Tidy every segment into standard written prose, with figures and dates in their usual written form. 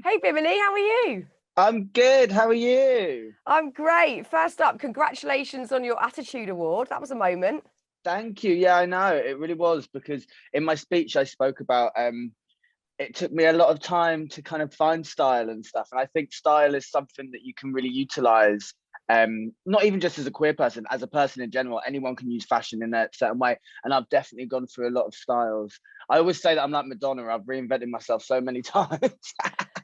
Hey Bimini, how are you? I'm good. How are you? I'm great. First up, congratulations on your Attitude Award. That was a moment. Thank you. Yeah, I know. It really was because in my speech I spoke about it took me a lot of time to kind of find style and stuff. And I think style is something that you can really utilize. Not even just as a queer person, as a person in general, anyone can use fashion in a certain way. And I've definitely gone through a lot of styles. I always say that I'm like Madonna. I've reinvented myself so many times.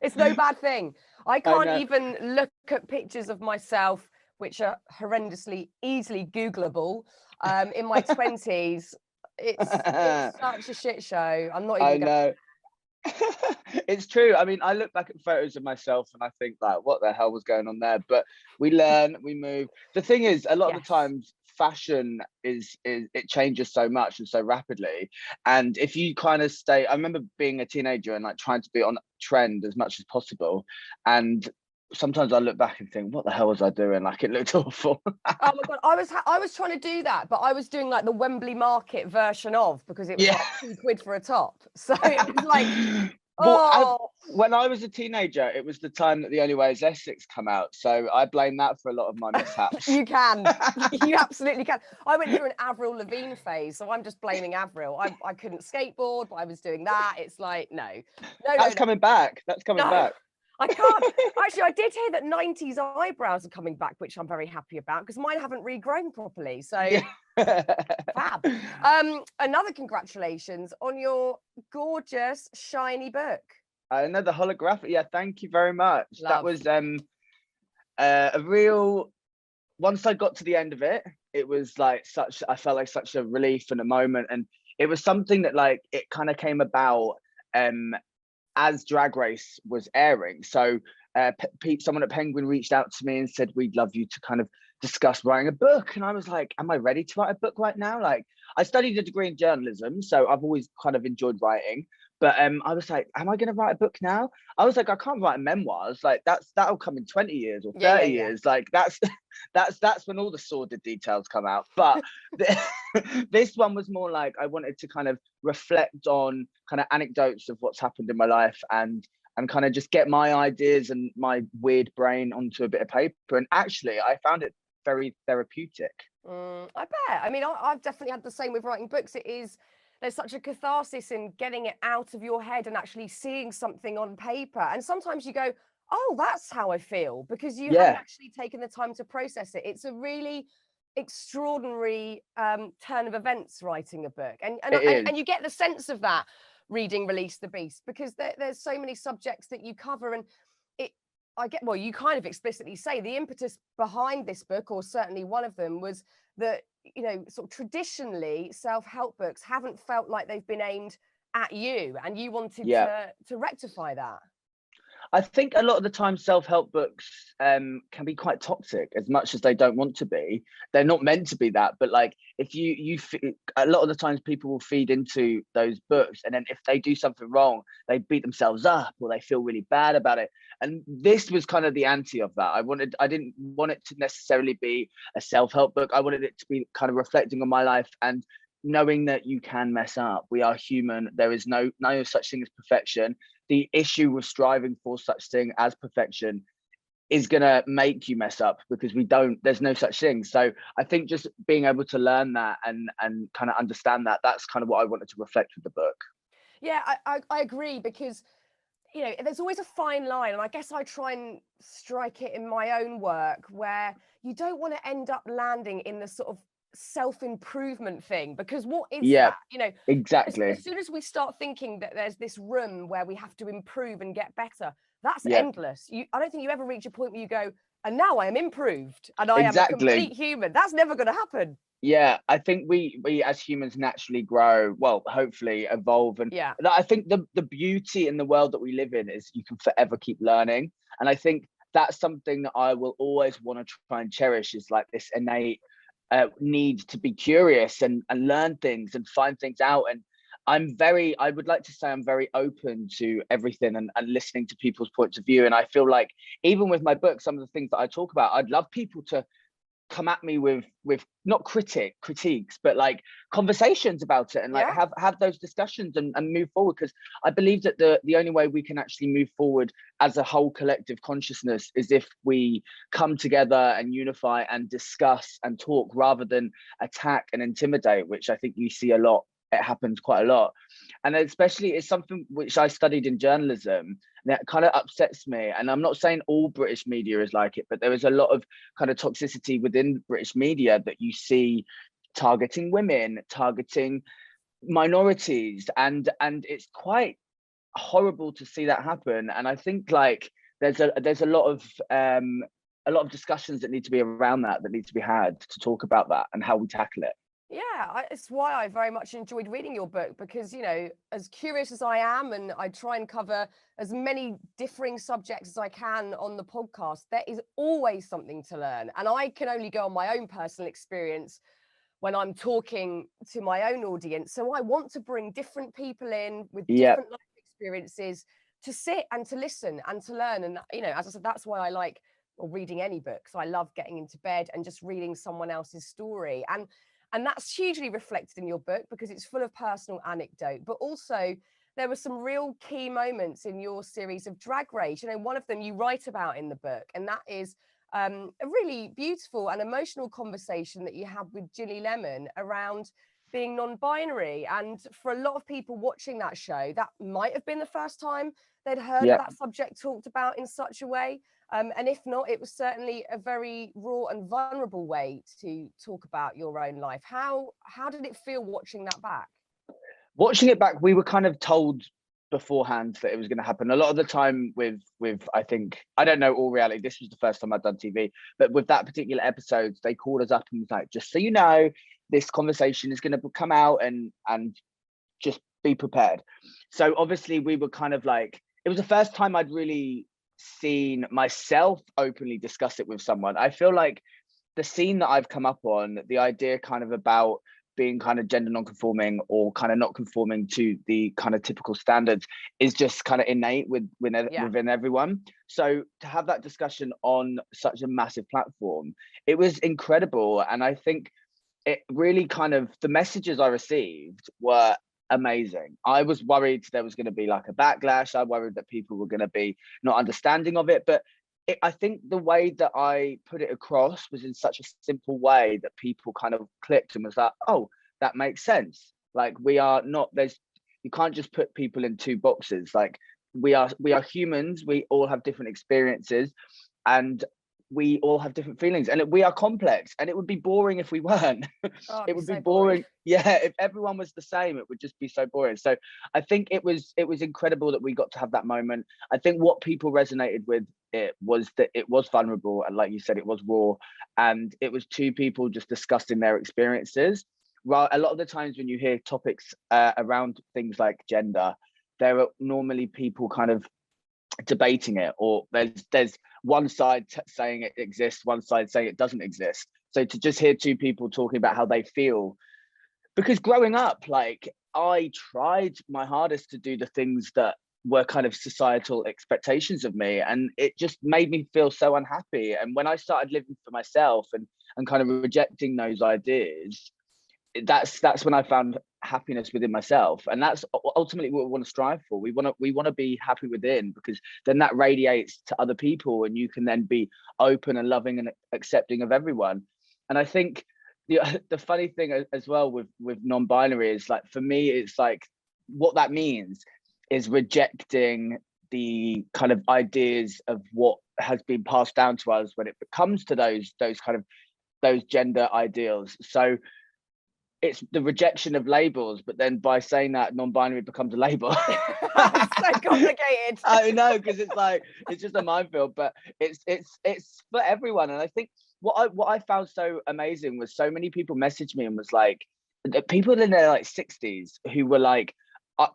It's no bad thing. I I can't know. even look at pictures of myself, which are horrendously easily Googleable, in my 20s. It's such a shit show. I'm not I even going know. It's true. I mean, I look back at photos of myself and I think like, what the hell was going on there? But we learn, we move. The thing is, a lot of the Yes. times, fashion is it changes so much and so rapidly. And if you kind of stay, I remember being a teenager and like trying to be on trend as much as possible. And sometimes I look back and think, what the hell was I doing? Like it looked awful. Oh my God, I was trying to do that, but I was doing like the Wembley Market version of because it was Yeah. like £2 for a top. So it was like, Well, oh. when I was a teenager, it was the time that The Only Way Is Essex come out, so I blame that for a lot of my mishaps. You can. You absolutely can. I went through an Avril Lavigne phase, so I'm just blaming Avril. I couldn't skateboard, but I was doing that. It's like, no, no, no, That's no, coming back. That's coming no. back. I can't. Actually, I did hear that 90s eyebrows are coming back, which I'm very happy about because mine haven't regrown properly. So Yeah. fab. Another congratulations on your gorgeous, shiny book. Another holographic. Yeah, thank you very much. That Love. was a real. Once I got to the end of it, it was like such. I felt like such a relief and a moment, and it was something that like it kind of came about um as Drag Race was airing. So someone at Penguin reached out to me and said, "We'd love you to kind of discuss writing a book." And I was like, "Am I ready to write a book right now?" Like, I studied a degree in journalism, so I've always kind of enjoyed writing. But I was like, "Am I going to write a book now?" I was like, "I can't write memoirs. Like, that'll come in 20 years or Yeah, yeah, 30 yeah. years. Like, that's when all the sordid details come out." But this one was more like I wanted to kind of reflect on kind of anecdotes of what's happened in my life and kind of just get my ideas and my weird brain onto a bit of paper. And actually, I found it very therapeutic. I bet. I mean, I've definitely had the same with writing books. There's such a catharsis in getting it out of your head and actually seeing something on paper. And sometimes you go, oh, that's how I feel, because you haven't Yeah, actually taken the time to process it. It's a really extraordinary turn of events writing a book. it And is. you get the sense of that reading Release the Beast because there's so many subjects that you cover and it I get well, you kind of explicitly say the impetus behind this book, or certainly one of them, was that, sort of traditionally self-help books haven't felt like they've been aimed at you, and you wanted Yeah. to rectify that. I think a lot of the time self-help books can be quite toxic as much as they don't want to be. They're not meant to be that, but like if a lot of the times people will feed into those books and then if they do something wrong, they beat themselves up or they feel really bad about it. And this was kind of the anti of that. I didn't want it to necessarily be a self-help book. I wanted it to be kind of reflecting on my life and knowing that you can mess up. We are human. There is no such thing as perfection. The issue with striving for such thing as perfection is going to make you mess up because there's no such thing. So I think just being able to learn that and kind of understand that, that's kind of what I wanted to reflect with the book. Yeah, I agree because there's always a fine line, and I guess I try and strike it in my own work where you don't want to end up landing in the sort of self-improvement thing, because what is Yeah, that? As exactly. soon as we start thinking that there's this room where we have to improve and get better, that's Yeah, endless. I don't think you ever reach a point where you go, and now I am improved and I am a exactly. complete human. That's never going to happen. Yeah, I think we as humans naturally grow, well, hopefully evolve. And Yeah. I think the beauty in the world that we live in is you can forever keep learning. And I think that's something that I will always want to try and cherish, is like this innate need to be curious and learn things and find things out. And I would like to say I'm very open to everything and listening to people's points of view. And I feel like even with my book, some of the things that I talk about, I'd love people to come at me with not critiques, but like conversations about it, and like have those discussions and move forward, because I believe that the only way we can actually move forward as a whole collective consciousness is if we come together and unify and discuss and talk, rather than attack and intimidate, which I think you see a lot. It happens quite a lot, and especially it's something which I studied in journalism, and that kind of upsets me. And I'm not saying all British media is like it, but there is a lot of kind of toxicity within British media that you see targeting women, targeting minorities, and it's quite horrible to see that happen. And I think like there's a lot of discussions that need to be around that need to be had to talk about that and how we tackle it. Yeah, it's why I very much enjoyed reading your book, because, you know, as curious as I am, and I try and cover as many differing subjects as I can on the podcast, there is always something to learn. And I can only go on my own personal experience when I'm talking to my own audience. So I want to bring different people in with different life experiences to sit and to listen and to learn. And, you know, as I said, that's why I like reading any books. I love getting into bed and just reading someone else's story. And that's hugely reflected in your book, because it's full of personal anecdote, but also there were some real key moments in your series of Drag Race. You know, one of them you write about in the book, and that is a really beautiful and emotional conversation that you had with Ginny Lemon around being non-binary. And for a lot of people watching that show, that might have been the first time they'd heard of that subject talked about in such a way. And if not, it was certainly a very raw and vulnerable way to talk about your own life. How did it feel watching that back? Watching it back, we were kind of told beforehand that it was going to happen. A lot of the time with I think, I don't know all reality, this was the first time I'd done TV, but with that particular episode, they called us up and was like, just so you know, this conversation is going to come out, and just be prepared. So obviously we were kind of like, it was the first time I'd really seen myself openly discuss it with someone. I feel like the scene that I've come up on, the idea kind of about being kind of gender non-conforming or kind of not conforming to the kind of typical standards is just kind of innate within everyone. So to have that discussion on such a massive platform, it was incredible. And I think it really kind of, the messages I received were amazing. I was worried there was going to be like a backlash. I worried that people were going to be not understanding of it, but I think the way that I put it across was in such a simple way that people kind of clicked and was like, oh, that makes sense. Like, we are not, you can't just put people in two boxes. Like, we are humans. We all have different experiences, and we all have different feelings, and we are complex, and it would be boring if we weren't. It would be so boring. Yeah, if everyone was the same, it would just be so boring. So I think it was incredible that we got to have that moment. I think what people resonated with it was that it was vulnerable, and like you said, it was raw, and it was two people just discussing their experiences. Well, a lot of the times when you hear topics around things like gender, there are normally people kind of debating it, or there's one side saying it exists, one side saying it doesn't exist. So to just hear two people talking about how they feel, because growing up, like, I tried my hardest to do the things that were kind of societal expectations of me, and it just made me feel so unhappy. And when I started living for myself and kind of rejecting those ideas, that's when I found happiness within myself. And that's ultimately what we want to strive for. We want to be happy within, because then that radiates to other people, and you can then be open and loving and accepting of everyone. And I think the funny thing as well with non-binary is, like, for me, it's like, what that means is rejecting the kind of ideas of what has been passed down to us when it comes to those gender ideals. So it's the rejection of labels, but then by saying that, non-binary becomes a label. It's so complicated. I know, because it's like, it's just a minefield, but it's for everyone. And I think what I found so amazing was so many people messaged me and was like, people in their like 60s who were like,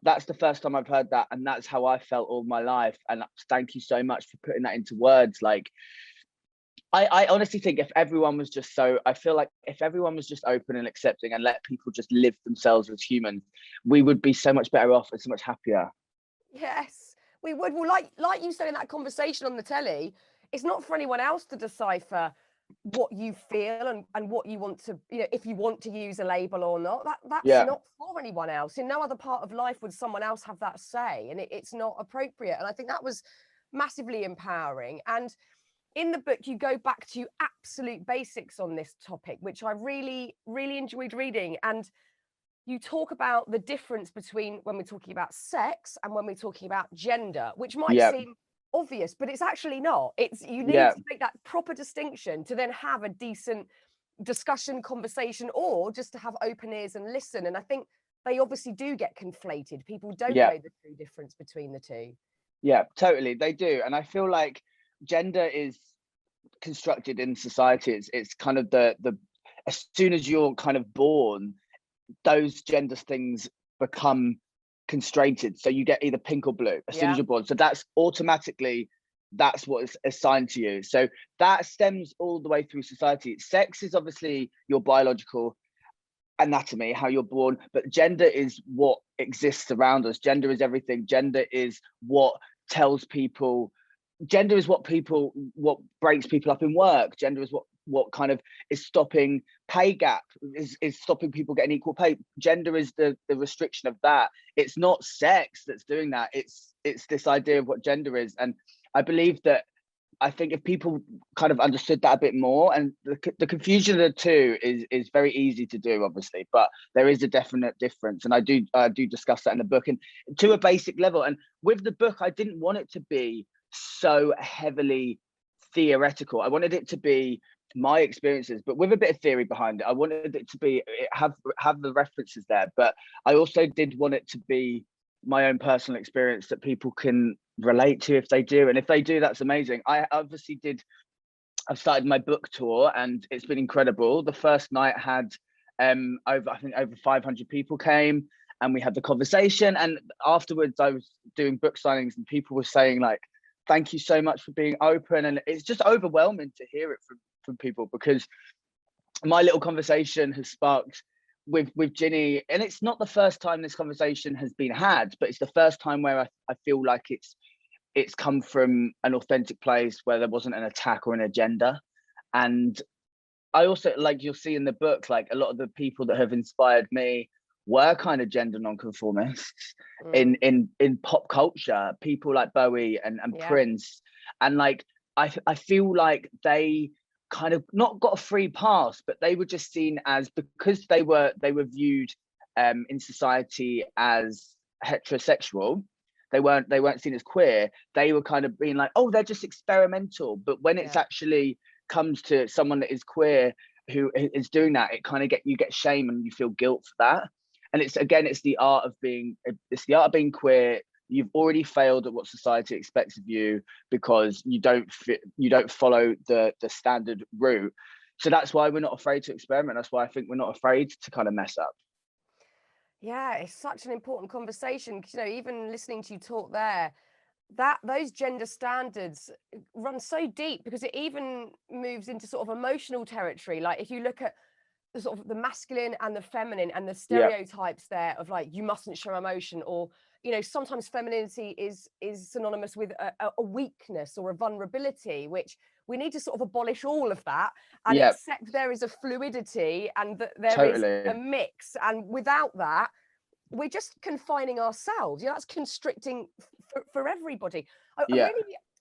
that's the first time I've heard that, and that's how I felt all my life, and thank you so much for putting that into words. Like, I honestly think if everyone was just open and accepting and let people just live themselves as humans, we would be so much better off and so much happier. Yes, we would. Well, like you said in that conversation on the telly, it's not for anyone else to decipher what you feel and what you want to, you know, if you want to use a label or not, that's Yeah. not for anyone else. In no other part of life would someone else have that say, and it's not appropriate. And I think that was massively empowering. And in the book, you go back to absolute basics on this topic, which I really, really enjoyed reading. And you talk about the difference between when we're talking about sex and when we're talking about gender, which might Yeah. seem obvious, but it's actually not. It's you need Yeah. to make that proper distinction to then have a decent discussion, conversation, or just to have open ears and listen. And I think they obviously do get conflated. People don't Yeah. know the true difference between the two. Yeah, totally. They do. And I feel like gender is constructed in society. It's kind of the as soon as you're kind of born, those gender things become constrained. So you get either pink or blue as soon as you're born. So that's automatically, that's what is assigned to you. So that stems all the way through society. Sex is obviously your biological anatomy, how you're born, but gender is what exists around us. Gender is everything. Gender is what tells people, gender is what breaks people up in work. Gender is what kind of is stopping pay gap, is stopping people getting equal pay. Gender is the restriction of that. It's not sex that's doing that. It's this idea of what gender is. And I believe that, I think if people kind of understood that a bit more, and the confusion of the two is very easy to do, obviously, but there is a definite difference. And I do discuss that in the book, and to a basic level. And with the book, I didn't want it to be so heavily theoretical. I wanted it to be my experiences, but with a bit of theory behind it. I wanted it to be have the references there, but I also did want it to be my own personal experience that people can relate to if they do. And if they do, that's amazing. I obviously did, I've started my book tour and it's been incredible. The first night had over 500 people came, and we had the conversation, and afterwards I was doing book signings and people were saying like, thank you so much for being open. And it's just overwhelming to hear it from people, because my little conversation has sparked with Ginny, and it's not the first time this conversation has been had, but it's the first time where I feel like it's come from an authentic place where there wasn't an attack or an agenda. And I also, like you'll see in the book, like a lot of the people that have inspired me were kind of gender nonconformists in pop culture, people like Bowie and Prince. And like I feel like they kind of not got a free pass, but they were just seen as, because they were viewed in society as heterosexual, they weren't seen as queer. They were kind of being like, oh, they're just experimental. But when it's actually comes to someone that is queer who is doing that, it kind of you get shame and you feel guilt for that. And it's the art of being queer. You've already failed at what society expects of you because you don't follow the standard route. So that's why we're not afraid to experiment. That's why I think we're not afraid to kind of mess up. Yeah, it's such an important conversation, because, you know, even listening to you talk there, that those gender standards run so deep, because it even moves into sort of emotional territory. Like if you look at the sort of the masculine and the feminine and the stereotypes there of like, you mustn't show emotion, or, you know, sometimes femininity is synonymous with a weakness or a vulnerability, which we need to sort of abolish all of that and accept there is a fluidity and that there is a mix. And without that, we're just confining ourselves. You know, that's constricting for everybody. I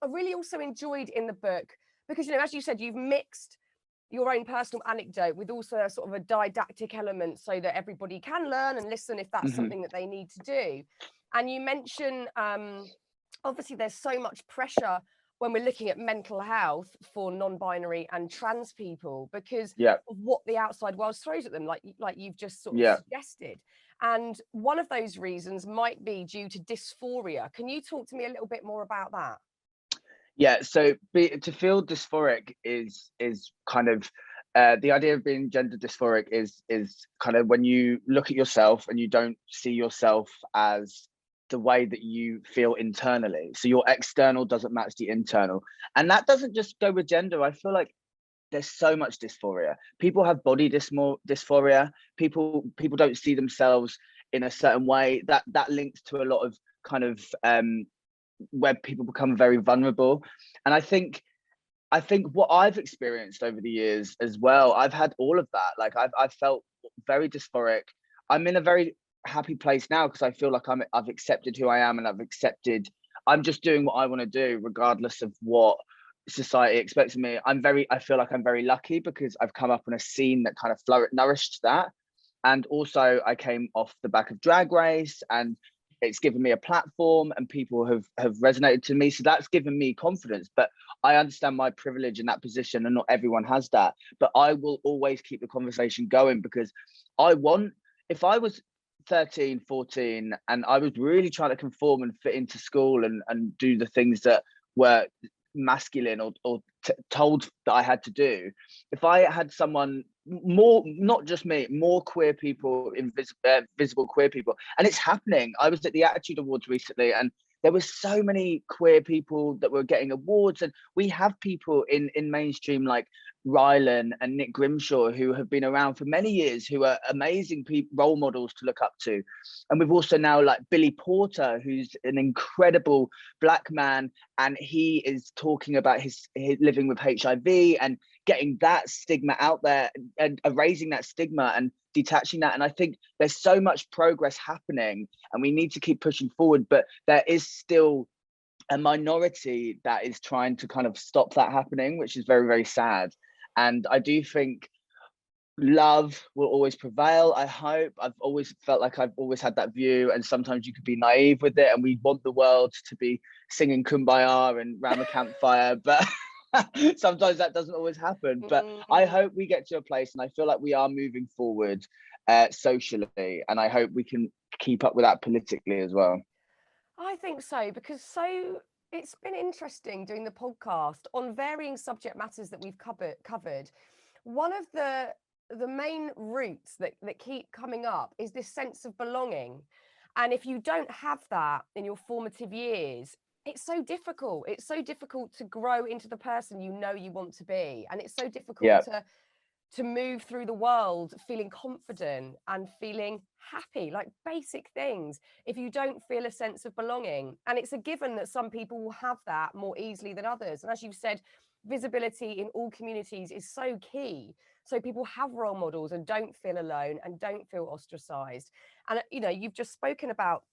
really also enjoyed in the book, because, you know, as you said, you've mixed your own personal anecdote with also a sort of a didactic element so that everybody can learn and listen if that's something that they need to do. And you mention, obviously there's so much pressure when we're looking at mental health for non-binary and trans people because of what the outside world throws at them, like you've just sort of suggested. And one of those reasons might be due to dysphoria. Can you talk to me a little bit more about that? Yeah, so to feel dysphoric is kind of the idea of being gender dysphoric is kind of when you look at yourself and you don't see yourself as the way that you feel internally. So your external doesn't match the internal. And that doesn't just go with gender. I feel like there's so much dysphoria. People have body dysphoria. People don't see themselves in a certain way. That links to a lot of kind of where people become very vulnerable. And I think I think what I've experienced over the years as well, I've had all of that. Like I've felt very dysphoric. I'm in a very happy place now because I feel like I've accepted who I am, and I'm just doing what I want to do regardless of what society expects of me. I feel like I'm very lucky because I've come up on a scene that kind of nourished that. And also I came off the back of Drag Race, and it's given me a platform, and people have resonated to me. So that's given me confidence. But I understand my privilege in that position, and not everyone has that. But I will always keep the conversation going, because if I was 13, 14, and I was really trying to conform and fit into school and do the things that were masculine or told that I had to do, if I had someone more, not just me, more queer people, visible queer people, and it's happening. I was at the Attitude Awards recently, and there were so many queer people that were getting awards, and we have people in mainstream like Rylan and Nick Grimshaw, who have been around for many years, who are amazing role models to look up to. And we've also now like Billy Porter, who's an incredible Black man, and he is talking about his living with HIV and getting that stigma out there, and erasing that stigma and detaching that. And I think there's so much progress happening, and we need to keep pushing forward, but there is still a minority that is trying to kind of stop that happening, which is very, very sad. And I do think love will always prevail. I hope. I've always felt like I've always had that view, and sometimes you could be naive with it, and we want the world to be singing Kumbaya and round the campfire, but sometimes that doesn't always happen. But I hope we get to a place, and I feel like we are moving forward socially, and I hope we can keep up with that politically as well. I think so, because it's been interesting doing the podcast on varying subject matters that we've covered. One of the main roots that keep coming up is this sense of belonging. And if you don't have that in your formative years, it's so difficult. It's so difficult to grow into the person you know you want to be. And it's so difficult to move through the world feeling confident and feeling happy, like basic things, if you don't feel a sense of belonging. And it's a given that some people will have that more easily than others. And as you said, visibility in all communities is so key. So people have role models and don't feel alone and don't feel ostracized. And, you know, you've just spoken about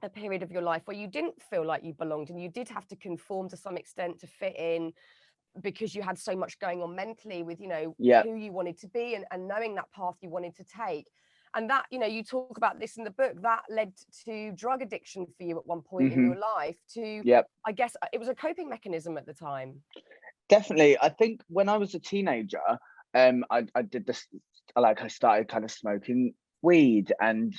a period of your life where you didn't feel like you belonged, and you did have to conform to some extent to fit in, because you had so much going on mentally with, you know, who you wanted to be and knowing that path you wanted to take. And that, you know, you talk about this in the book, that led to drug addiction for you at one point in your life. I guess it was a coping mechanism at the time. Definitely. I think when I was a teenager, I did this, like I started kind of smoking weed, and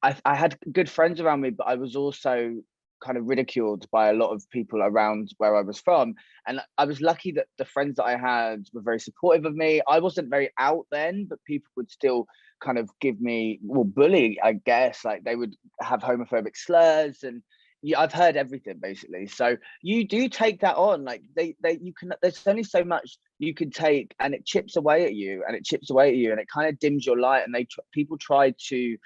I had good friends around me, but I was also kind of ridiculed by a lot of people around where I was from. And I was lucky that the friends that I had were very supportive of me. I wasn't very out then, but people would still kind of give me, well, bully, I guess. Like they would have homophobic slurs, and I've heard everything basically. So you do take that on. Like you can, there's only so much you can take, and it chips away at you, and it chips away at you, and it kind of dims your light. And people try to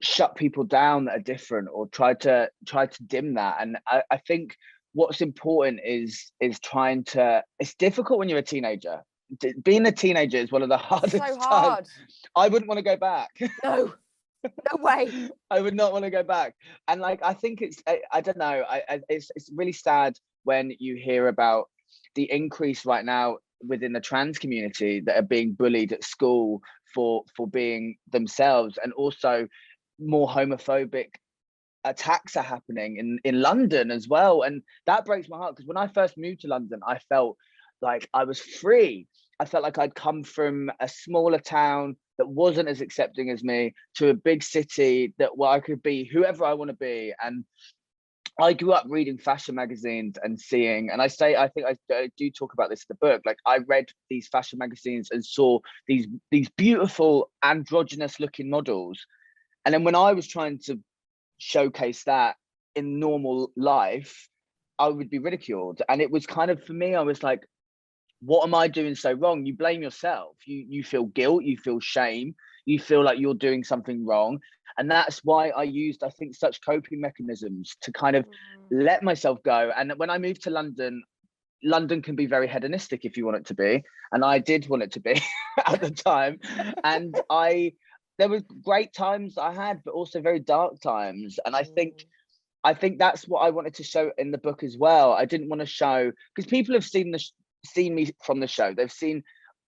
shut people down that are different, or try to dim that. And I think what's important is trying to, it's difficult when you're a teenager. Being a teenager is one of the hardest times. I wouldn't want to go back. No way. I would not want to go back. And like, I think I don't know, it's really sad when you hear about the increase right now within the trans community that are being bullied at school for being themselves, and also more homophobic attacks are happening in London as well. And that breaks my heart, because when I first moved to London, I felt like I was free. I felt like I'd come from a smaller town that wasn't as accepting as me to a big city where I could be whoever I want to be. And I grew up reading fashion magazines and seeing, and I think I do talk about this in the book, like I read these fashion magazines and saw these beautiful androgynous looking models. And then when I was trying to showcase that in normal life, I would be ridiculed. And it was kind of, for me, I was like, what am I doing so wrong? You blame yourself. You feel guilt, you feel shame, you feel like you're doing something wrong. And that's why I used, I think, such coping mechanisms to kind of let myself go. And when I moved to London, London can be very hedonistic if you want it to be, and I did want it to be at the time. And there were great times I had, but also very dark times. And I think that's what I wanted to show in the book as well. I didn't want to show, because people have seen me from the show. They've seen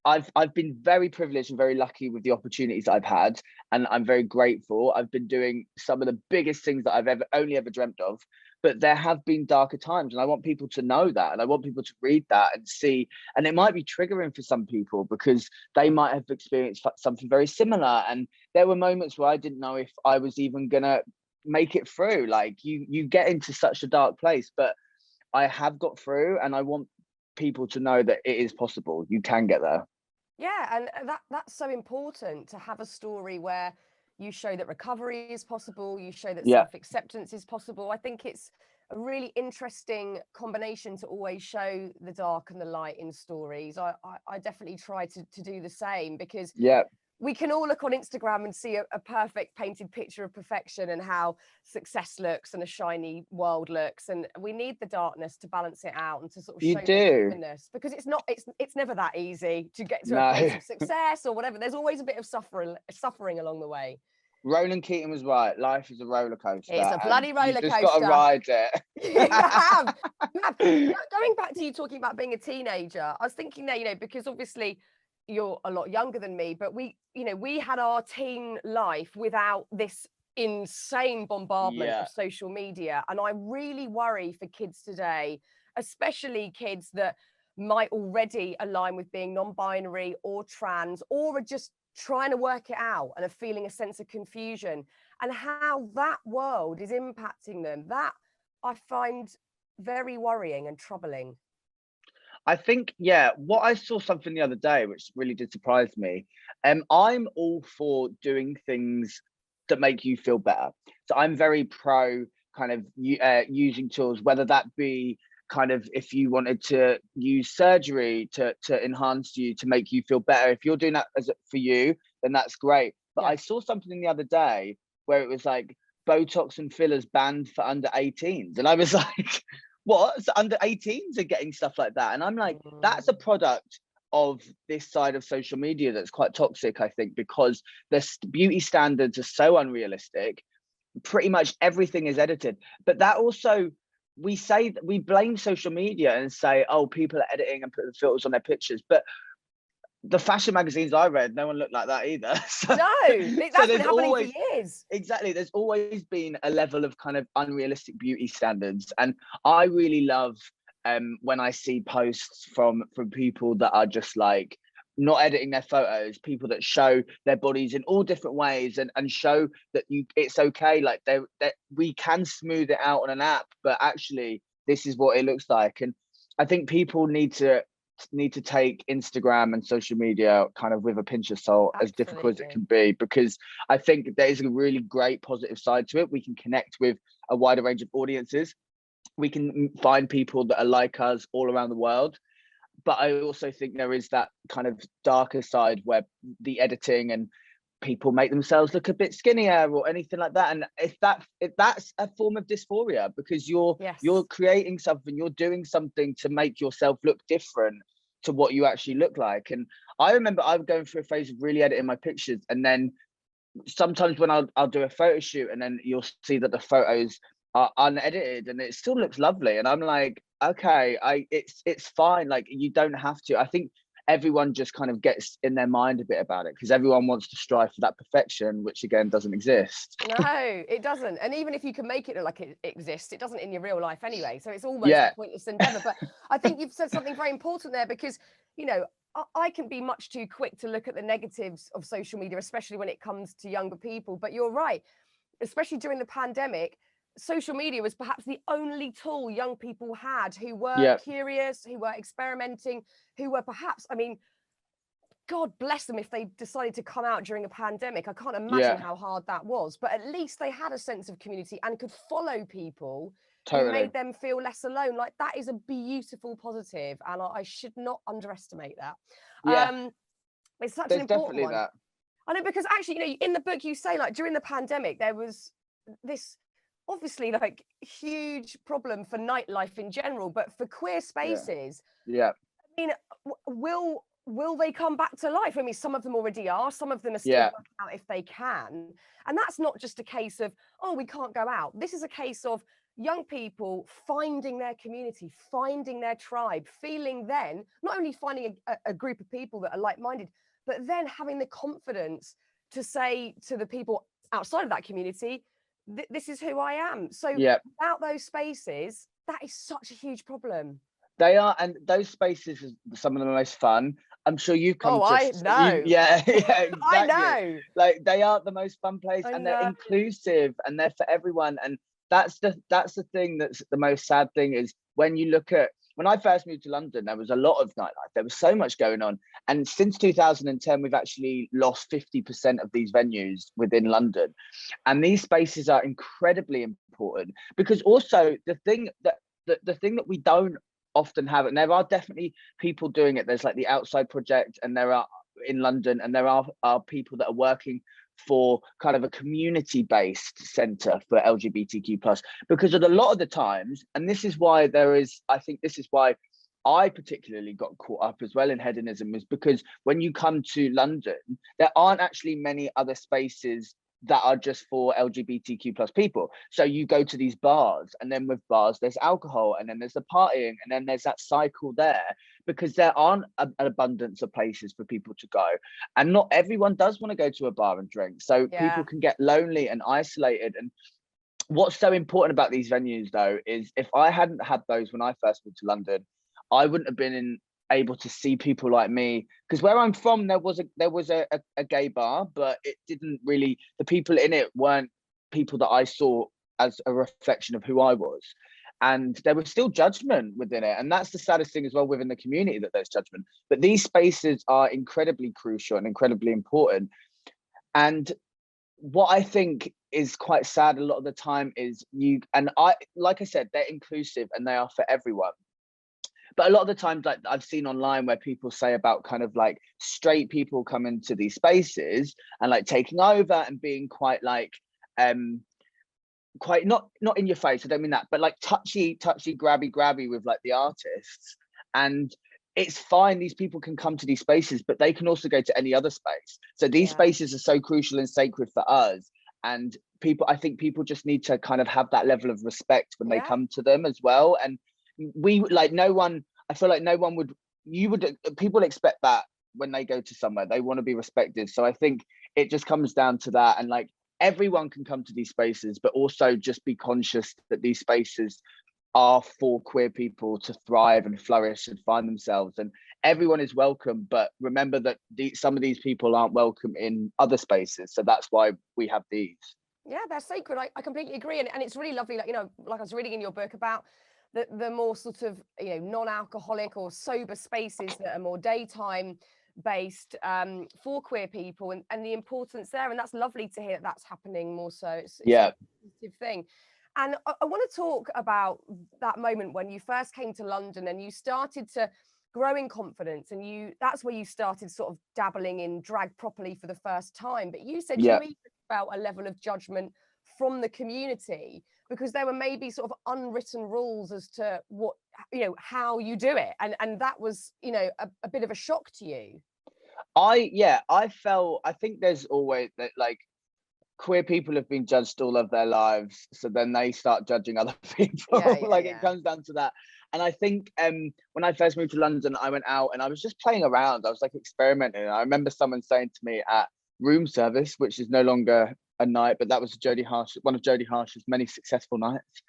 I've been very privileged and very lucky with the opportunities I've had, and I'm very grateful. I've been doing some of the biggest things that I've only ever dreamt of, but there have been darker times, and I want people to know that, and I want people to read that and see. And it might be triggering for some people because they might have experienced something very similar, and there were moments where I didn't know if I was even gonna make it through. Like you get into such a dark place, but I have got through, and I want people to know that it is possible. You can get there. Yeah, and that's so important, to have a story where you show that recovery is possible, you show that Yeah. self-acceptance is possible. I think it's a really interesting combination to always show the dark and the light in stories. I definitely try to do the same, because Yeah. we can all look on Instagram and see a perfect painted picture of perfection and how success looks and a shiny world looks, and we need the darkness to balance it out and to sort of You show do. the humanness, because it's never that easy to get to a place No. of success or whatever. There's always a bit of suffering along the way. Ronan Keating was right. Life is a roller coaster. It's a bloody roller You just coaster. got to ride it. You have. Going back to you talking about being a teenager, I was thinking there, you know, because obviously you're a lot younger than me, but we had our teen life without this insane bombardment of social media. And I really worry for kids today, especially kids that might already align with being non-binary or trans, or are just trying to work it out and are feeling a sense of confusion, and how that world is impacting them. That I find very worrying and troubling. I think, yeah, what I saw something the other day, which really did surprise me. I'm all for doing things that make you feel better. So I'm very pro kind of using tools, whether that be kind of if you wanted to use surgery to enhance you, to make you feel better. If you're doing that for you, then that's great. But I saw something the other day where it was like Botox and fillers banned for under 18s. And I was like, what? So under 18s are getting stuff like that? And I'm like, that's a product of this side of social media that's quite toxic, I think, because the beauty standards are so unrealistic. Pretty much everything is edited. But that also, we blame social media and say, oh, people are editing and putting filters on their pictures. But the fashion magazines I read, no one looked like that either. So, no, that's been happening for years. Exactly. There's always been a level of kind of unrealistic beauty standards. And I really love when I see posts from people that are just like not editing their photos, people that show their bodies in all different ways and show that it's okay. Like that we can smooth it out on an app, but actually this is what it looks like. And I think people need to take Instagram and social media kind of with a pinch of salt, as difficult as it can be, because I think there is a really great positive side to it. We can connect with a wider range of audiences. We can find people that are like us all around the world. But I also think there is that kind of darker side where the editing and people make themselves look a bit skinnier or anything like that. And if that's a form of dysphoria, because you're creating something, you're doing something to make yourself look different to what you actually look like. And I remember I'm going through a phase of really editing my pictures, and then sometimes when I'll do a photo shoot, and then you'll see that the photos are unedited and it still looks lovely, and I'm like, okay, it's fine. Like, you don't have to. I think everyone just kind of gets in their mind a bit about it, because everyone wants to strive for that perfection, which again doesn't exist. No, it doesn't. And even if you can make it look like it exists, it doesn't in your real life anyway. So it's almost a pointless endeavor. But I think you've said something very important there, because, you know, I can be much too quick to look at the negatives of social media, especially when it comes to younger people. But you're right, especially during the pandemic, social media was perhaps the only tool young people had who were curious, who were experimenting, who were perhaps, I mean, God bless them if they decided to come out during a pandemic. I can't imagine how hard that was, but at least they had a sense of community and could follow people who made them feel less alone. Like, that is a beautiful positive, and I should not underestimate that. It's such an important one. I know, because actually, you know, in the book you say, like, during the pandemic, there was this obviously like huge problem for nightlife in general, but for queer spaces, Yeah. I mean, will they come back to life? I mean, some of them already are. Some of them are still Yeah. working out if they can. And that's not just a case of, oh, we can't go out. This is a case of young people finding their community, finding their tribe, feeling then, not only finding a group of people that are like-minded, but then having the confidence to say to the people outside of that community, this is who I am. So Yeah. without those spaces, that is such a huge problem. They are, and those spaces are some of the most fun. I'm sure you've come to. I know. Yeah, yeah, exactly. I know. Like they are the most fun place, I and they're know. inclusive, and they're for everyone. And that's the thing that's the most sad thing is when you look at when I first moved to London, there was a lot of nightlife. There was so much going on, and since 2010, we've actually lost 50% of these venues within London, and these spaces are incredibly important because also the thing that we don't often have, and there are definitely people doing it. There's like the Outside Project, and there are in London, and there are people that are working for kind of a community-based centre for LGBTQ plus, because of a lot of the times, and this is why I think this is why I particularly got caught up as well in hedonism, is because when you come to London, there aren't actually many other spaces that are just for LGBTQ plus people. So you go to these bars, and then with bars, there's alcohol, and then there's the partying, and then there's that cycle there, because there aren't an abundance of places for people to go. And not everyone does want to go to a bar and drink. So people can get lonely and isolated. And what's so important about these venues though, is if I hadn't had those when I first moved to London, I wouldn't have been able to see people like me, because where I'm from there was a gay bar, but it didn't really, the people in it weren't people that I saw as a reflection of who I was, and there was still judgment within it. And that's the saddest thing as well, within the community, that there's judgment. But these spaces are incredibly crucial and incredibly important. And what I think is quite sad a lot of the time is like I said, they're inclusive and they are for everyone. But a lot of the times, like I've seen online where people say about kind of like straight people come into these spaces and like taking over and being quite like quite not in your face, I don't mean that, but like touchy grabby with like the artists. And it's fine, these people can come to these spaces, but they can also go to any other space. So these spaces are so crucial and sacred for us, and I think people just need to kind of have that level of respect when they come to them as well. And we like I feel like no one would, people expect that when they go to somewhere, they want to be respected. So I think it just comes down to that. And like everyone can come to these spaces, but also just be conscious that these spaces are for queer people to thrive and flourish and find themselves, and everyone is welcome. But remember that some of these people aren't welcome in other spaces, so that's why we have these. Yeah, they're sacred. I completely agree. And it's really lovely, like, like I was reading in your book about the more sort of, non-alcoholic or sober spaces that are more daytime based for queer people, and the importance there. And that's lovely to hear that that's happening more so. It's a positive thing. And I want to talk about that moment when you first came to London and you started to grow in confidence, and that's where you started sort of dabbling in drag properly for the first time. But you said you even felt a level of judgment from the community because there were maybe sort of unwritten rules as to what, how you do it. And that was, a bit of a shock to you. I think there's always that, like, queer people have been judged all of their lives, so then they start judging other people. It comes down to that. And I think when I first moved to London, I went out and I was just playing around. I was like experimenting. And I remember someone saying to me at room service, which is no longer a night, but that was one of Jodie Harsh's many successful nights,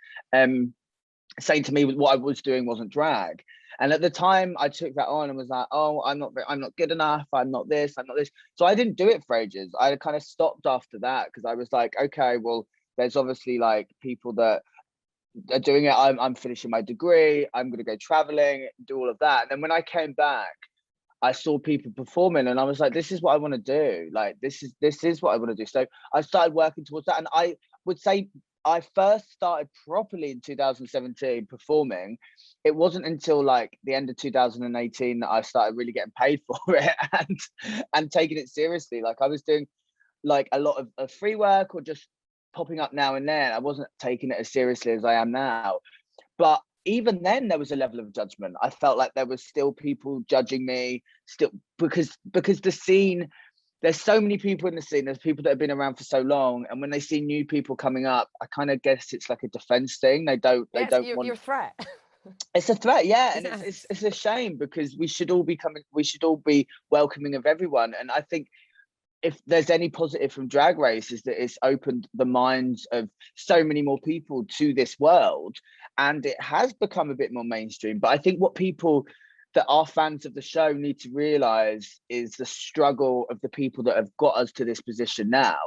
saying to me what I was doing wasn't drag. And at the time I took that on and was like, oh, I'm not good enough, I'm not this. So I didn't do it for ages. I kind of stopped after that because I was like, okay, well, there's obviously like people that are doing it. I'm finishing my degree, I'm going to go traveling, do all of that. And then when I came back, I saw people performing and I was like, this is what I want to do. Like, this is what I want to do. So I started working towards that. And I would say I first started properly in 2017 performing. It wasn't until like the end of 2018 that I started really getting paid for it and taking it seriously. Like I was doing like a lot of free work or just popping up now and then. I wasn't taking it as seriously as I am now. But even then, there was a level of judgment. I felt like there was still people judging me, still because the scene. There's so many people in the scene. There's people that have been around for so long, and when they see new people coming up, I kind of guess it's like a defense thing. They don't want. You're a threat. It's a threat, yeah, and Yes. it's a shame because we should all be welcoming of everyone. And I think if there's any positive from Drag Race is that it's opened the minds of so many more people to this world, and it has become a bit more mainstream. But I think what people that are fans of the show need to realize is the struggle of the people that have got us to this position now,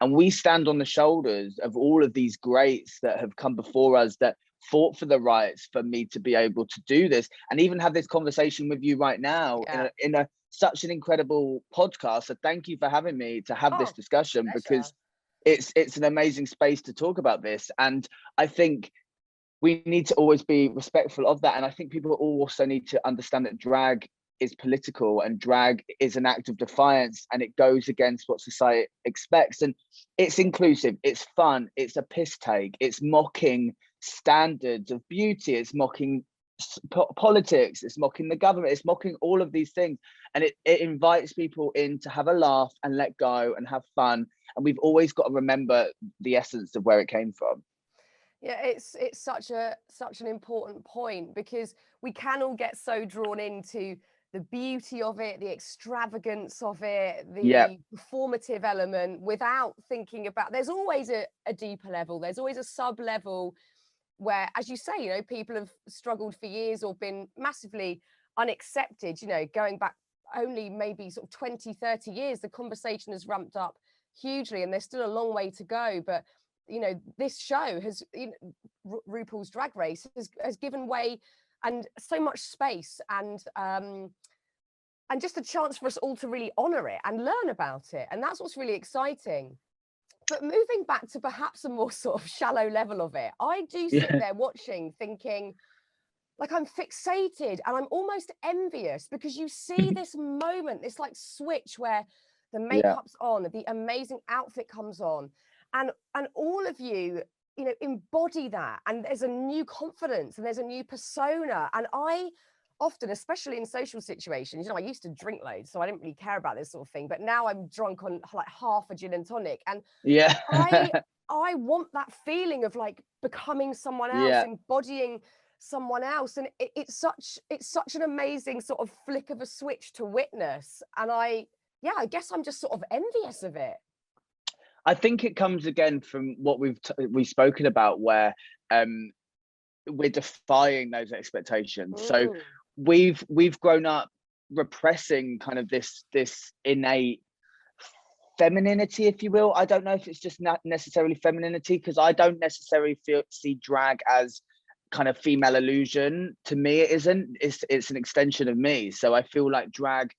and we stand on the shoulders of all of these greats that have come before us that fought for the rights for me to be able to do this and even have this conversation with you right now in a such an incredible podcast. So thank you for having me to have this discussion, because it's an amazing space to talk about this. And I think we need to always be respectful of that. And I think people also need to understand that drag is political and drag is an act of defiance, and it goes against what society expects. And it's inclusive, it's fun, it's a piss take, it's mocking standards of beauty, it's mocking politics, it's mocking the government, it's mocking all of these things, and it invites people in to have a laugh and let go and have fun. And we've always got to remember the essence of where it came from. Yeah, it's such an important point, because we can all get so drawn into the beauty of it, the extravagance of it, the performative element, without thinking about there's always a deeper level, there's always a sub level where, as you say, you know, people have struggled for years or been massively unaccepted, you know, going back only maybe sort of 20, 30 years, the conversation has ramped up hugely, and there's still a long way to go. But you know, this show has, you know, RuPaul's Drag Race has given way and so much space and just a chance for us all to really honor it and learn about it, and that's what's really exciting. But moving back to perhaps a more sort of shallow level of it, I do sit there watching, thinking, like, I'm fixated and I'm almost envious, because you see this moment, this like switch where the makeup's on, the amazing outfit comes on, and all of you, you know, embody that, and there's a new confidence and there's a new persona. And I often, especially in social situations, you know, I used to drink loads, so I didn't really care about this sort of thing, but now I'm drunk on like half a gin and tonic, and I want that feeling of like becoming someone else, embodying someone else, and it's such an amazing sort of flick of a switch to witness. And I guess I'm just sort of envious of it. I think it comes again from what we've spoken about, where we're defying those expectations. So we've grown up repressing kind of this innate femininity, if you will. I don't know if it's just not necessarily femininity, because I don't necessarily see drag as kind of female illusion. To me, it isn't. It's an extension of me. So I feel like drag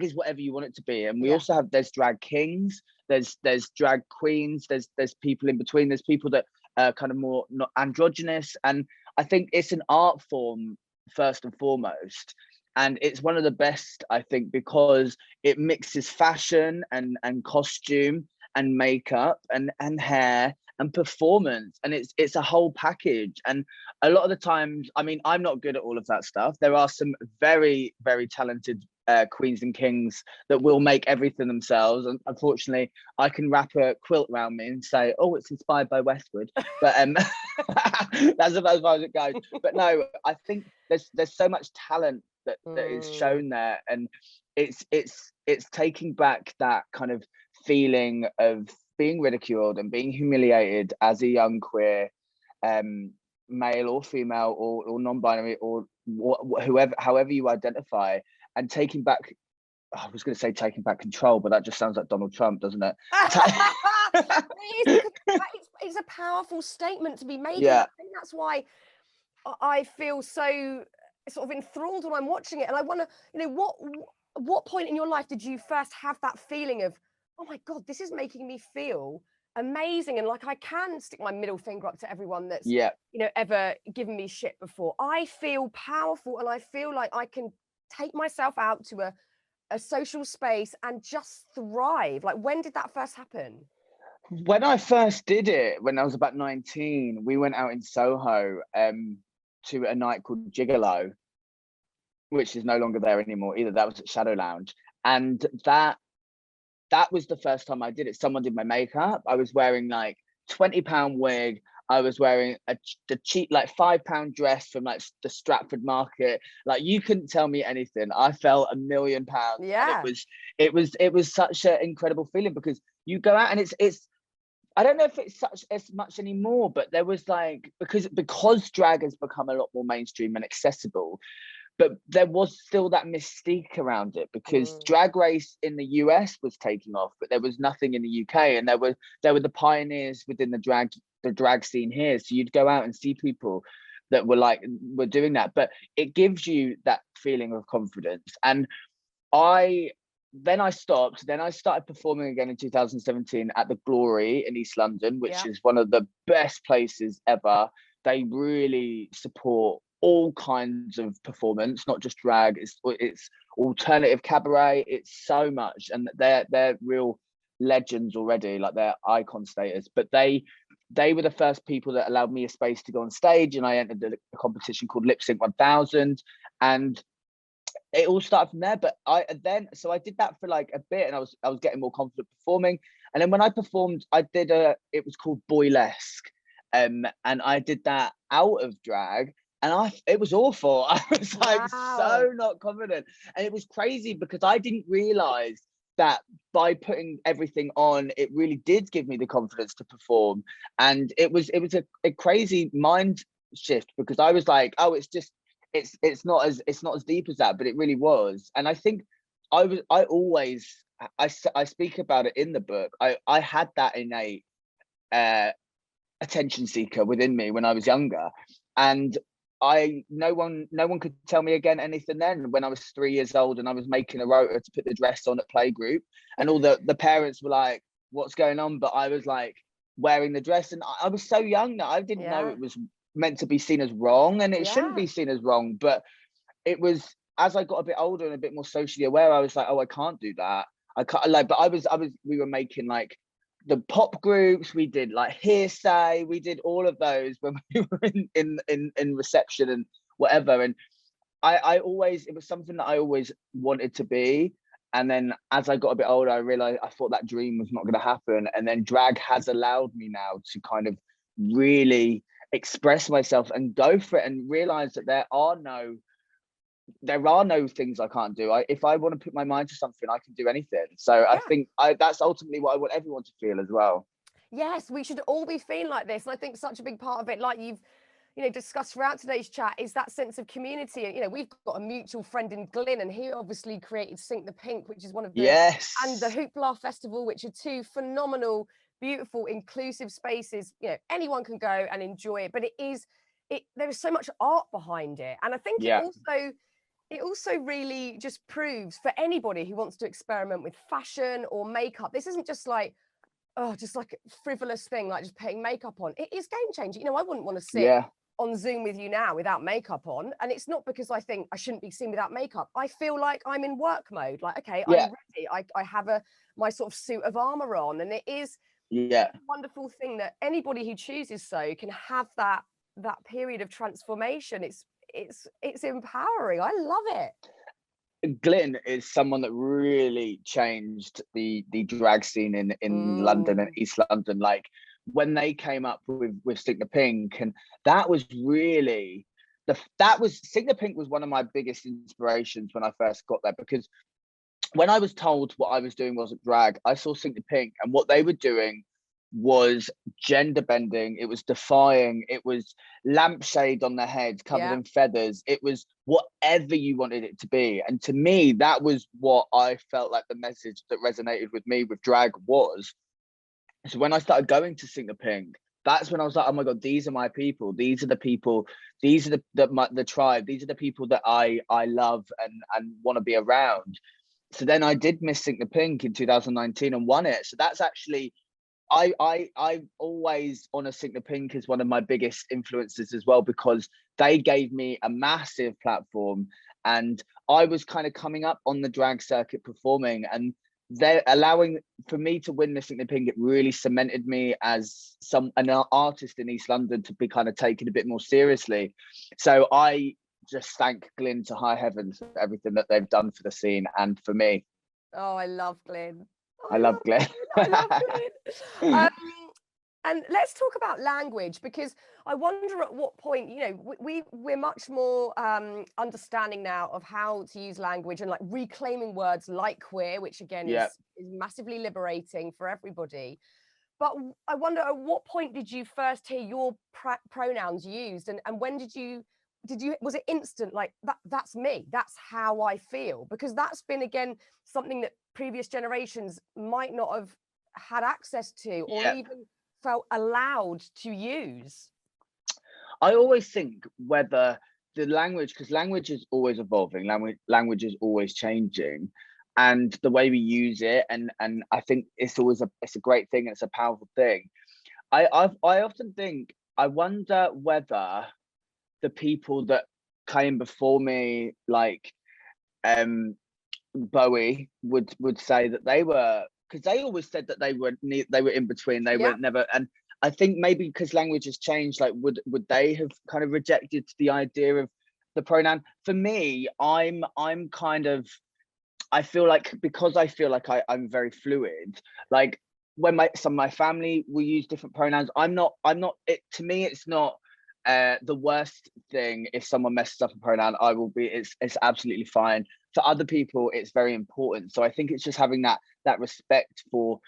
is whatever you want it to be. And we also have, there's drag kings, there's drag queens, there's people in between, there's people that are kind of more not androgynous. And I think it's an art form first and foremost, and it's one of the best, I think, because it mixes fashion and costume and makeup and hair and performance, and it's a whole package. And a lot of the times, I mean, I'm not good at all of that stuff. There are some very, very talented queens and kings that will make everything themselves, and unfortunately I can wrap a quilt around me and say, oh, it's inspired by Westwood, but that's about as far as it goes. But no, I think there's so much talent that is shown there, and it's taking back that kind of feeling of being ridiculed and being humiliated as a young queer male or female or non-binary or whoever, however you identify, and taking back, I was going to say taking back control, but that just sounds like Donald Trump, doesn't it? It's a powerful statement to be making. Yeah. I think that's why I feel so sort of enthralled when I'm watching it. And I want to, you know, what point in your life did you first have that feeling of, oh my God, this is making me feel amazing, and like I can stick my middle finger up to everyone that's you know, ever given me shit before. I feel powerful, and I feel like I can take myself out to a social space and just thrive. Like, when did that first happen? When I first did it, when I was about 19, we went out in Soho to a night called Gigolo, which is no longer there anymore either. That was at Shadow Lounge. And that was the first time I did it. Someone did my makeup. I was wearing like £20 wig. I was wearing the cheap like £5 dress from like the Stratford Market. Like, you couldn't tell me anything. I felt £1,000,000. Yeah. And it was such an incredible feeling, because you go out and it's I don't know if it's such as much anymore, but there was like, because drag has become a lot more mainstream and accessible, but there was still that mystique around it, because Drag Race in the US was taking off, but there was nothing in the UK, and there were the pioneers within the drag scene here. So you'd go out and see people that were doing that, but it gives you that feeling of confidence. And then I stopped. Then I started performing again in 2017 at the Glory in East London, which is one of the best places ever. They really support all kinds of performance, not just drag. It's alternative cabaret. It's so much, and they're real legends already. Like, they're icon status. But they were the first people that allowed me a space to go on stage, and I entered a competition called Lip Sync 1000, and it all started from there. But I did that for like a bit, and I was getting more confident performing. And then when I performed, it was called Boylesque, and I did that out of drag, and it was awful. I was like so not confident, and it was crazy because I didn't realize that by putting everything on, it really did give me the confidence to perform. And it was a crazy mind shift, because I was like, oh, it's not as deep as that, but it really was. And I think I speak about it in the book. I had that innate attention seeker within me when I was younger, and no one could tell me again anything then. When I was 3 years old and I was making a rota to put the dress on at playgroup, and all the parents were like, what's going on? But I was like wearing the dress, and I was so young that I didn't know it was meant to be seen as wrong, and it shouldn't be seen as wrong. But it was, as I got a bit older and a bit more socially aware, I was like, oh, I can't do that. I can't, like, but we were making like the pop groups, we did like Hearsay, we did all of those when we were in reception and whatever. And it was something that I always wanted to be. And then as I got a bit older, I realized, I thought that dream was not going to happen. And then drag has allowed me now to kind of really express myself and go for it, and realize that there are no things I can't do. If I want to put my mind to something, I can do anything. So I think that's ultimately what I want everyone to feel as well. Yes, we should all be feeling like this. And I think such a big part of it, like you've discussed throughout today's chat, is that sense of community. And we've got a mutual friend in Glyn, and he obviously created Sink the Pink, which is one of the and the Hoopla Festival, which are two phenomenal, beautiful, inclusive spaces. Anyone can go and enjoy it, but there is so much art behind it. And I think it also really just proves, for anybody who wants to experiment with fashion or makeup, this isn't just like, just like a frivolous thing, like just putting makeup on. It is game changing. I wouldn't want to sit on Zoom with you now without makeup on. And it's not because I think I shouldn't be seen without makeup. I feel like I'm in work mode. Like, okay, I'm ready. I have my sort of suit of armor on. And it is a wonderful thing that anybody who chooses so can have that period of transformation. It's empowering. I love it. Glyn is someone that really changed the drag scene in London and East London. Like, when they came up with Sink the Pink, and that was really Sink the Pink was one of my biggest inspirations when I first got there, because when I was told what I was doing wasn't drag, I saw Sink the Pink, and what they were doing was gender bending. It was defying. It was lampshade on the head covered in feathers. It was whatever you wanted it to be. And to me, that was what I felt like the message that resonated with me with drag was. So when I started going to Sink the Pink, that's when I was like, oh my God, these are my people. These are the people. These are the tribe. These are the people that I love and want to be around. So then I did Miss Sink the Pink in 2019 and won it. So that's actually, I always honor Sink the Pink as one of my biggest influences as well, because they gave me a massive platform, and I was kind of coming up on the drag circuit performing, and they're allowing for me to win Missing the Pink. It really cemented me as an artist in East London to be kind of taken a bit more seriously. So I just thank Glyn to high heavens for everything that they've done for the scene and for me. Oh, I love Glyn. I love Glyn. I love Glyn. And let's talk about language, because I wonder at what point, you know, we're much more understanding now of how to use language and like reclaiming words like queer, which again is massively liberating for everybody. But I wonder at what point did you first hear your pronouns used, and when did you was it instant, like that's me, that's how I feel? Because that's been again something that previous generations might not have had access to or even felt allowed to use. I always think whether the language, because language is always evolving, language is always changing, and the way we use it, and I think it's always it's a great thing, it's a powerful thing. I often think, I wonder whether the people that came before me, like Bowie, would say that they were, because they always said that they were in between, they were never. And I think maybe because language has changed, like would they have kind of rejected the idea of the pronoun? For me, I'm kind of, I feel like, because I feel like I'm very fluid, like when some of my family will use different pronouns, I'm not it, to me it's not the worst thing if someone messes up a pronoun. I will be, it's absolutely fine. For other people it's very important, so I think it's just having that respect for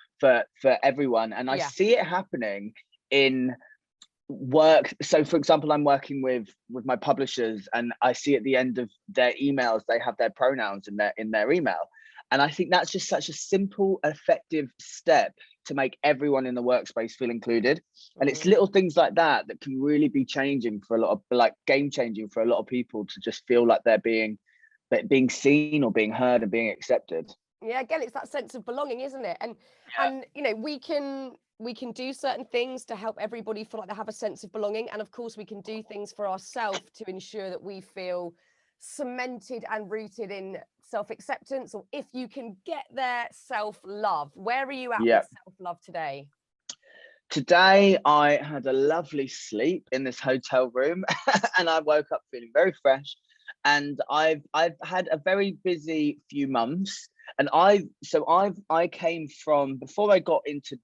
everyone. And I see it happening in work. So for example, I'm working with my publishers, and I see at the end of their emails they have their pronouns in their email, and I think that's just such a simple, effective step to make everyone in the workspace feel included. And it's little things like that that can really be changing for a lot of, like, game changing for a lot of people, to just feel like they're being seen or being heard and being accepted. Yeah, again, it's that sense of belonging, isn't it? And you know, we can do certain things to help everybody feel like they have a sense of belonging, and of course we can do things for ourselves to ensure that we feel cemented and rooted in self-acceptance, or if you can get there, self-love. Where are you at with self-love today? Today I had a lovely sleep in this hotel room and I woke up feeling very fresh, and I've had a very busy few months. And I came from, before I got into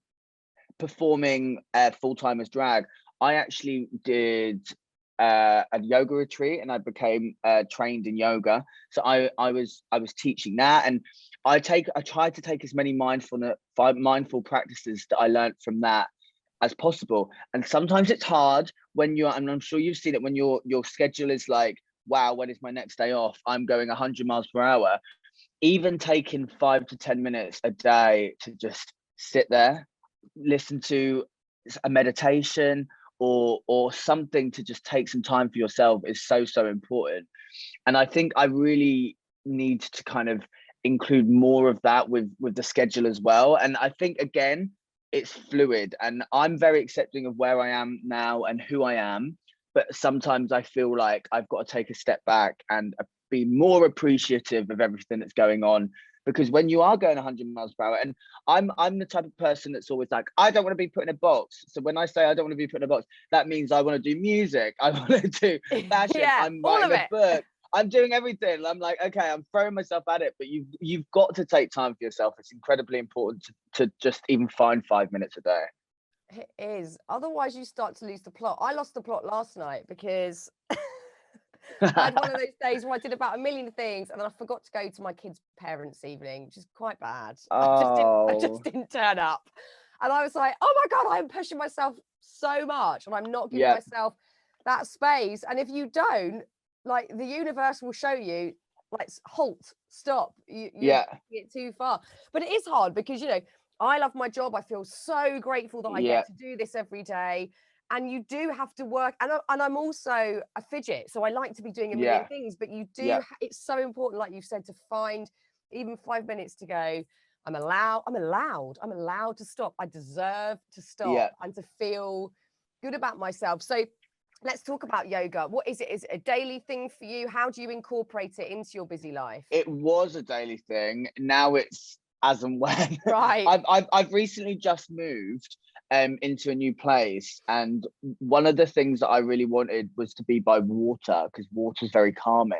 performing full-time as drag, I actually did a yoga retreat, and I became trained in yoga. So I was teaching that, and I tried to take as many mindful practices that I learned from that as possible. And sometimes it's hard when you're, and I'm sure you've seen it, when your schedule is like, wow, when is my next day off? I'm going 100 miles per hour. Even taking 5 to 10 minutes a day to just sit there, listen to a meditation or something, to just take some time for yourself, is so important. And I think I really need to kind of include more of that with the schedule as well. And I think, again, it's fluid, and I'm very accepting of where I am now and who I am, but sometimes I feel like I've got to take a step back and be more appreciative of everything that's going on. Because when you are going 100 miles per hour, and I'm the type of person that's always like, I don't want to be put in a box. So when I say I don't want to be put in a box, that means I want to do music, I want to do fashion, I'm writing a book, I'm doing everything. I'm like, okay, I'm throwing myself at it, but you've got to take time for yourself. It's incredibly important to just even find 5 minutes a day. It is. Otherwise you start to lose the plot. I lost the plot last night because I had one of those days where I did about a million things, and then I forgot to go to my kids' parents' evening, which is quite bad. I just didn't turn up. And I was like, oh my God, I'm pushing myself so much, and I'm not giving myself that space. And if you don't, like, the universe will show you, like, halt, stop, you're it too far. But it is hard because, you know, I love my job. I feel so grateful that I get to do this every day. And you do have to work, and I'm also a fidget, so I like to be doing a million things, but you do, it's so important, like you've said, to find even 5 minutes to go, I'm allowed to stop. I deserve to stop and to feel good about myself. So let's talk about yoga. What is it? Is it a daily thing for you? How do you incorporate it into your busy life? It was a daily thing. Now it's as and when. Right. I've recently just moved into a new place, and one of the things that I really wanted was to be by water, because water is very calming.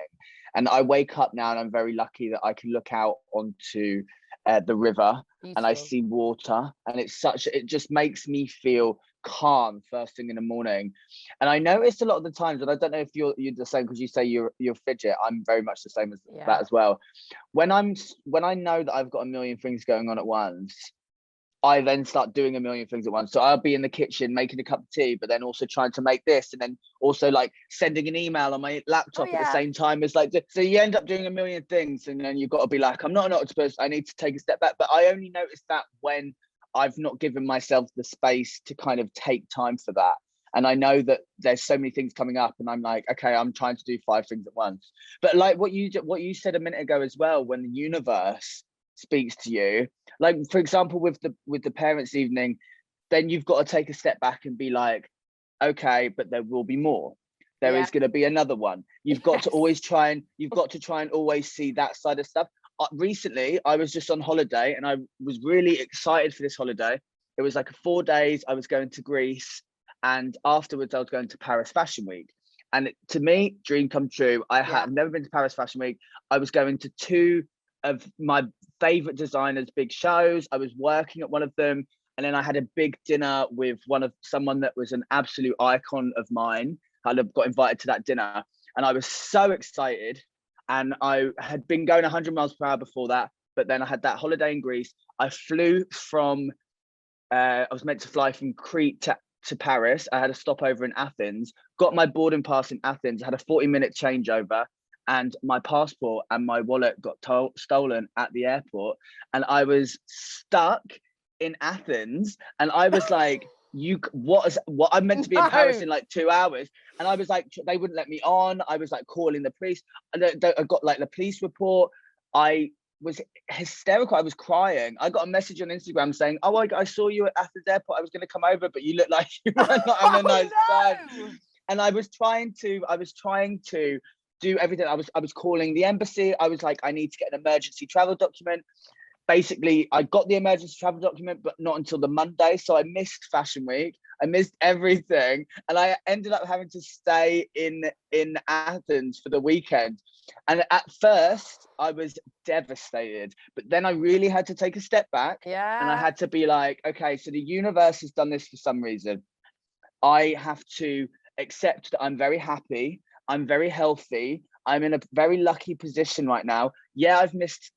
And I wake up now and I'm very lucky that I can look out onto the river. Beautiful. And I see water, and it just makes me feel calm first thing in the morning. And I noticed a lot of the times, and I don't know if you're the same, because you say you're fidget. I'm very much the same as that as well. When I know that I've got a million things going on at once, I then start doing a million things at once. So I'll be in the kitchen making a cup of tea, but then also trying to make this, and then also like sending an email on my laptop at the same time as like, so you end up doing a million things, and then you've got to be like, I'm not an octopus, I need to take a step back. But I only noticed that when I've not given myself the space to kind of take time for that. And I know that there's so many things coming up, and I'm like, okay, I'm trying to do 5 things at once. But like what you said a minute ago as well, when the universe speaks to you, like for example with the parents' evening, then you've got to take a step back and be like, okay, but there will be more. There is going to be another one. You've got to always try and always see that side of stuff. Recently, I was just on holiday, and I was really excited for this holiday. It was like 4 days. I was going to Greece, and afterwards I was going to Paris Fashion Week. And to me, dream come true. I have never been to Paris Fashion Week. I was going to 2 of my favorite designers' big shows. I was working at one of them, and then I had a big dinner with someone that was an absolute icon of mine. I got invited to that dinner, and I was so excited. And I had been going 100 miles per hour before that, but then I had that holiday in Greece. I flew from, I was meant to fly from Crete to Paris. I had a stopover in Athens, got my boarding pass in Athens, had a 40-minute changeover, and my passport and my wallet got stolen at the airport. And I was stuck in Athens, and I was like, what I'm meant to be in Paris in like 2 hours. And I was like, they wouldn't let me on. I was like calling the police. I got like the police report. I was hysterical. I was crying. I got a message on Instagram saying, oh, I saw you at Athens airport. I was going to come over, but you look like you were not having a nice time. And I was trying to do everything. I was calling the embassy. I was like, I need to get an emergency travel document. Basically, I got the emergency travel document, but not until the Monday. So I missed Fashion Week. I missed everything. And I ended up having to stay in Athens for the weekend. And at first, I was devastated. But then I really had to take a step back. And I had to be like, okay, so the universe has done this for some reason. I have to accept that I'm very happy. I'm very healthy. I'm in a very lucky position right now. Yeah, I've missed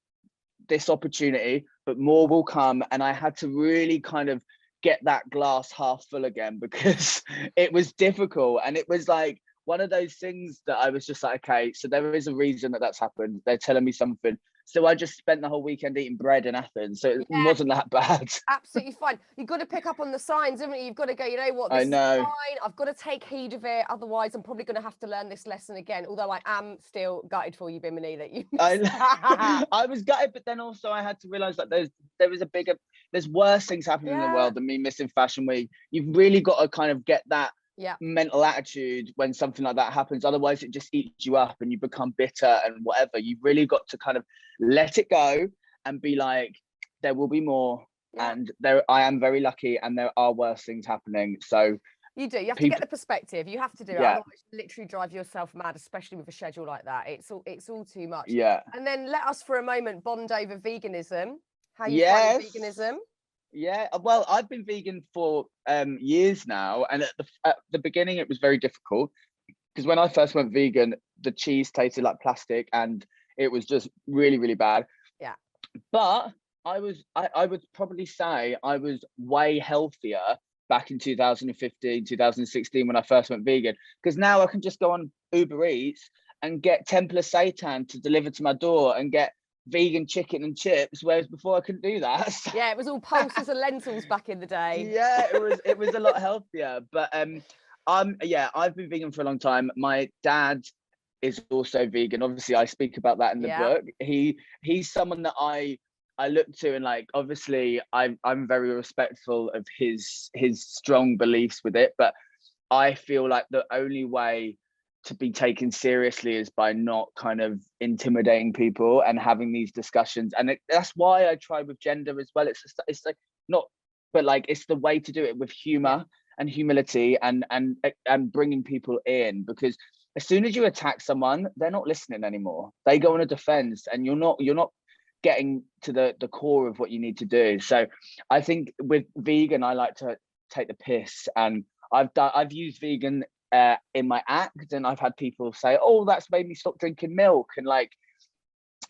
this opportunity, but more will come. And I had to really kind of get that glass half full again, because it was difficult. And it was like one of those things that I was just like, okay, so there is a reason that that's happened. They're telling me something. So I just spent the whole weekend eating bread in Athens. So it wasn't that bad. Absolutely fine. You've got to pick up on the signs, haven't you? You've got to go, you know what, this is fine. I've got to take heed of it. Otherwise, I'm probably going to have to learn this lesson again. Although I am still gutted for you, Bimini, that you I was gutted, but then also I had to realise that there's worse things happening in the world than me missing Fashion Week. You've really got to kind of get that mental attitude when something like that happens. Otherwise, it just eats you up and you become bitter and whatever. You've really got to kind of let it go and be like, there will be more. And I am very lucky, and there are worse things happening. So you do. You have to get the perspective. You have to do it. Otherwise, you literally drive yourself mad, especially with a schedule like that. It's all too much. Yeah. And then let us for a moment bond over veganism. How you find veganism? Yeah, well, I've been vegan for years now, and at the beginning it was very difficult, because when I first went vegan, the cheese tasted like plastic, and it was just really, really bad. Yeah. But I would probably say I was way healthier back in 2015, 2016 when I first went vegan, because now I can just go on Uber Eats and get tempeh seitan to deliver to my door and get vegan chicken and chips, whereas before I couldn't do that. Yeah, it was all pulses and lentils back in the day. Yeah, it was a lot healthier. But I've been vegan for a long time. My dad is also vegan. Obviously, I speak about that in the book. He's someone that I look to, and like obviously I'm very respectful of his strong beliefs with it, but I feel like the only way to be taken seriously is by not kind of intimidating people and having these discussions. And that's why I try with gender as well. It's like not, but like it's the way to do it with humor and humility and bringing people in, because as soon as you attack someone, they're not listening anymore. They go on a defense, and you're not getting to the core of what you need to do. So I think with vegan, I like to take the piss, and I've used vegan in my act, and I've had people say, oh, that's made me stop drinking milk, and like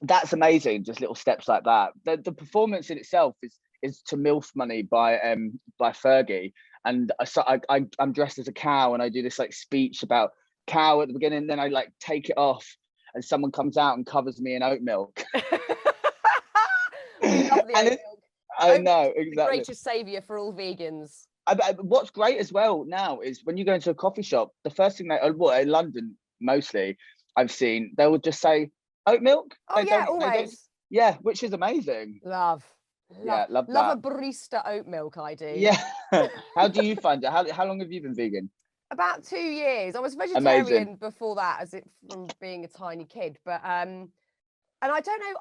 that's amazing. Just little steps like that. The performance in itself is to MILF Money by Fergie, and I'm dressed as a cow, and I do this like speech about cow at the beginning, then I like take it off and someone comes out and covers me in oat milk. We love the oat milk. I know, exactly. The greatest saviour for all vegans. What's great as well now is when you go into a coffee shop, the first thing in London mostly I've seen, they will just say oat milk. Always. Yeah, which is amazing. Love that. Love a barista oat milk, I do. Yeah. How do you find it? How long have you been vegan? About 2 years. I was vegetarian before that, from being a tiny kid, but and I don't know,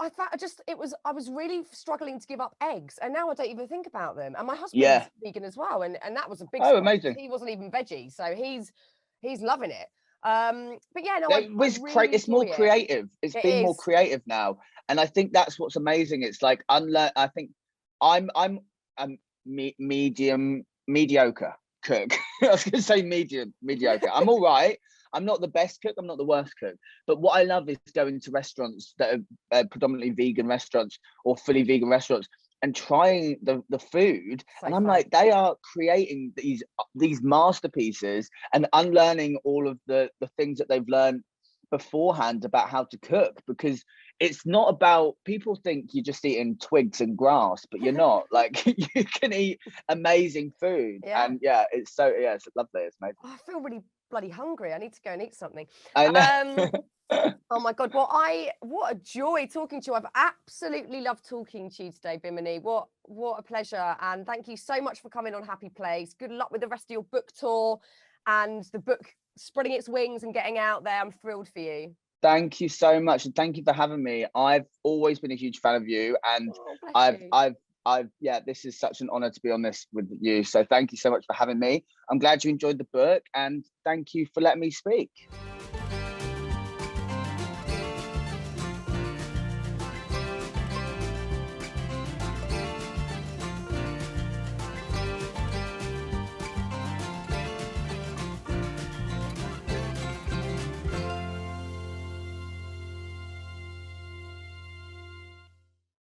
I was really struggling to give up eggs, and now I don't even think about them. And my husband's vegan as well, and that was a big surprise. Amazing. He wasn't even veggie, so he's loving it. But yeah, no, it's more creative. It's been more creative now, and I think that's what's amazing. It's like I think I'm a mediocre cook. I was going to say mediocre. I'm all right. I'm not the best cook, I'm not the worst cook, but what I love is going to restaurants that are predominantly vegan restaurants or fully vegan restaurants and trying the food. So and I'm like, they are creating these masterpieces and unlearning all of the things that they've learned beforehand about how to cook, because it's not about, people think you're just eating twigs and grass, but you're not. Like, you can eat amazing food. And it's lovely. It's amazing. I feel really bloody hungry. I need to go and eat something. I know. Oh my god, what a joy talking to you. I've absolutely loved talking to you today, Bimini. What a pleasure, and thank you so much for coming on Happy Place. Good luck with the rest of your book tour and the book spreading its wings and getting out there. I'm thrilled for you. Thank you so much, and thank you for having me. I've always been a huge fan of you, and I've this is such an honor to be on this with you. So thank you so much for having me. I'm glad you enjoyed the book, and thank you for letting me speak.